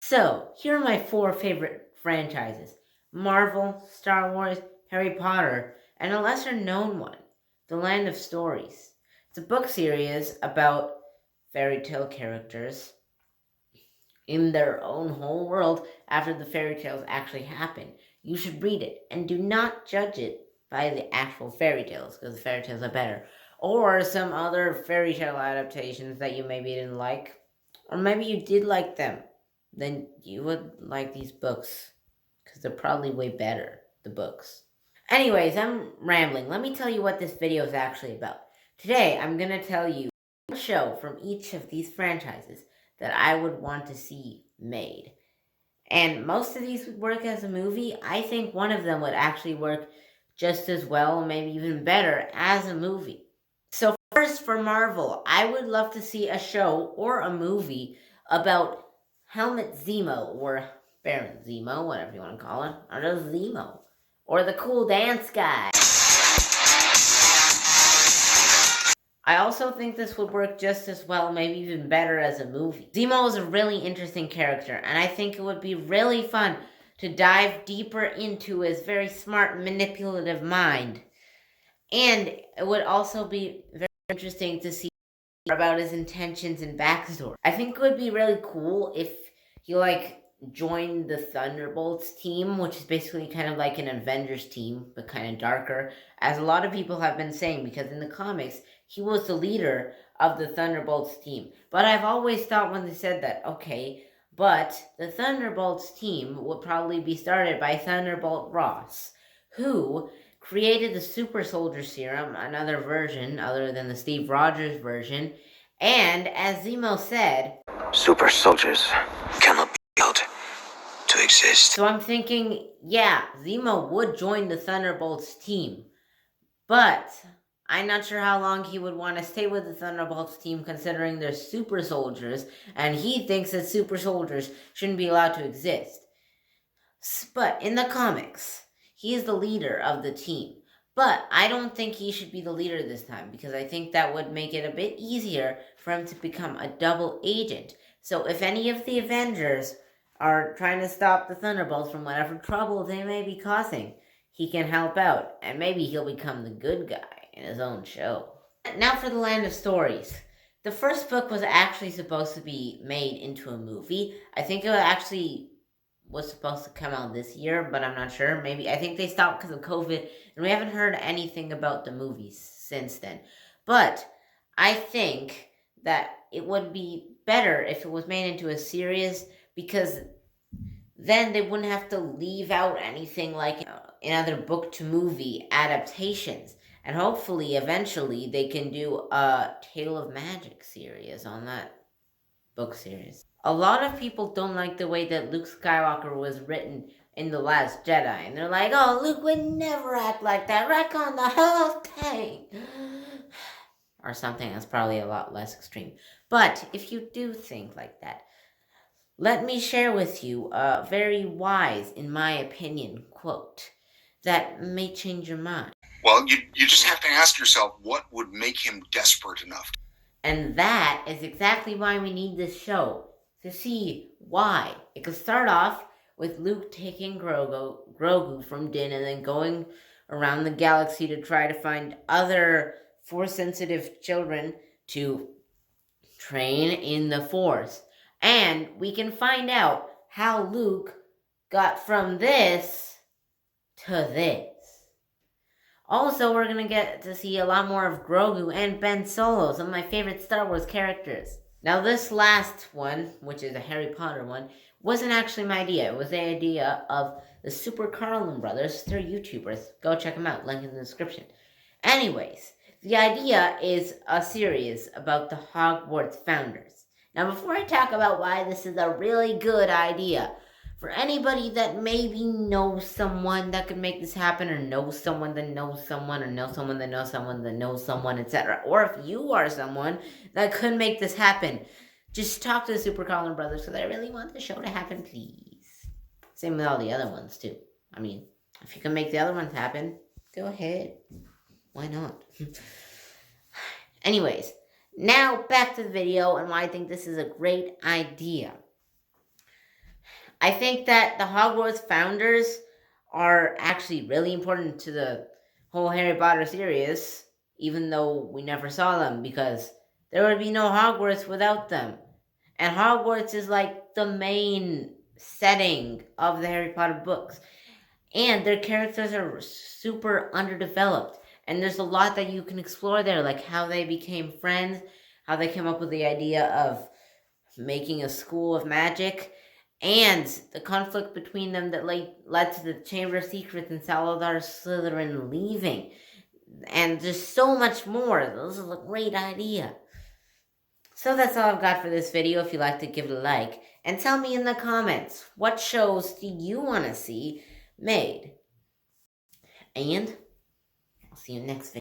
So, here are my 4 favorite franchises: Marvel, Star Wars, Harry Potter, and a lesser known one, The Land of Stories. It's a book series about fairy tale characters in their own whole world after the fairy tales actually happen. You should read it and do not judge it by the actual fairy tales, because the fairy tales are better. Or some other fairy tale adaptations that you maybe didn't like, or maybe you did like them. Then you would like these books, because they're probably way better, the books. Anyways, I'm rambling. Let me tell you what this video is actually about. Today, I'm going to tell you a show from each of these franchises that I would want to see made. And most of these would work as a movie. I think one of them would actually work just as well, maybe even better, as a movie. So first, for Marvel, I would love to see a show or a movie about Helmut Zemo, or Baron Zemo, whatever you want to call it, or just Zemo, or the cool dance guy. I also think this would work just as well, maybe even better as a movie. Zemo is a really interesting character, and I think it would be really fun to dive deeper into his very smart, manipulative mind. And it would also be very interesting to see about his intentions and backstory. I think it would be really cool if he joined the Thunderbolts team, which is basically kind of like an Avengers team, but kind of darker, as a lot of people have been saying, because in the comics, he was the leader of the Thunderbolts team. But I've always thought when they said that, okay, but the Thunderbolts team would probably be started by Thunderbolt Ross, who created the Super Soldier Serum, another version other than the Steve Rogers version, and as Zemo said, super soldiers cannot be held to exist. So I'm thinking, yeah, Zemo would join the Thunderbolts team, but I'm not sure how long he would want to stay with the Thunderbolts team, considering they're super soldiers, and he thinks that super soldiers shouldn't be allowed to exist. But in the comics, he is the leader of the team. But I don't think he should be the leader this time, because I think that would make it a bit easier for him to become a double agent. So if any of the Avengers are trying to stop the Thunderbolts from whatever trouble they may be causing, he can help out, and maybe he'll become the good guy in his own show. Now for The Land of Stories. The first book was actually supposed to be made into a movie. I think it was supposed to come out this year, but I'm not sure. Maybe, I think they stopped because of COVID, and we haven't heard anything about the movies since then. But I think that it would be better if it was made into a series, because then they wouldn't have to leave out anything like in other book to movie adaptations. And hopefully, eventually, they can do a Tale of Magic series on that book series. A lot of people don't like the way that Luke Skywalker was written in The Last Jedi. And they're like, oh, Luke would never act like that. Retcon the whole thing. Or something that's probably a lot less extreme. But if you do think like that, let me share with you a very wise, in my opinion, quote that may change your mind. Well, you just have to ask yourself, what would make him desperate enough? And that is exactly why we need this show, to see why. It could start off with Luke taking Grogu from Din and then going around the galaxy to try to find other Force-sensitive children to train in the Force. And we can find out how Luke got from this to this. Also, we're going to get to see a lot more of Grogu and Ben Solo, some of my favorite Star Wars characters. Now, this last one, which is a Harry Potter one, wasn't actually my idea. It was the idea of the Super Carlin brothers. They're YouTubers. Go check them out. Link in the description. Anyways, the idea is a series about the Hogwarts founders. Now, before I talk about why this is a really good idea, for anybody that maybe knows someone that could make this happen, or knows someone that knows someone, or knows someone that knows someone that knows someone, etc., or if you are someone that could make this happen, just talk to the Super Carlin brothers, because I really want the show to happen, please. Same with all the other ones, too. I mean, if you can make the other ones happen, go ahead. Why not? Anyways, now back to the video and why I think this is a great idea. I think that the Hogwarts founders are actually really important to the whole Harry Potter series, even though we never saw them, because there would be no Hogwarts without them. And Hogwarts is like the main setting of the Harry Potter books. And their characters are super underdeveloped. And there's a lot that you can explore there, like how they became friends, how they came up with the idea of making a school of magic, and the conflict between them that led to the Chamber of Secrets and Salazar Slytherin leaving. And just so much more. This is a great idea. So that's all I've got for this video. If you liked it, give it a like. And tell me in the comments, what shows do you want to see made? And I'll see you next video.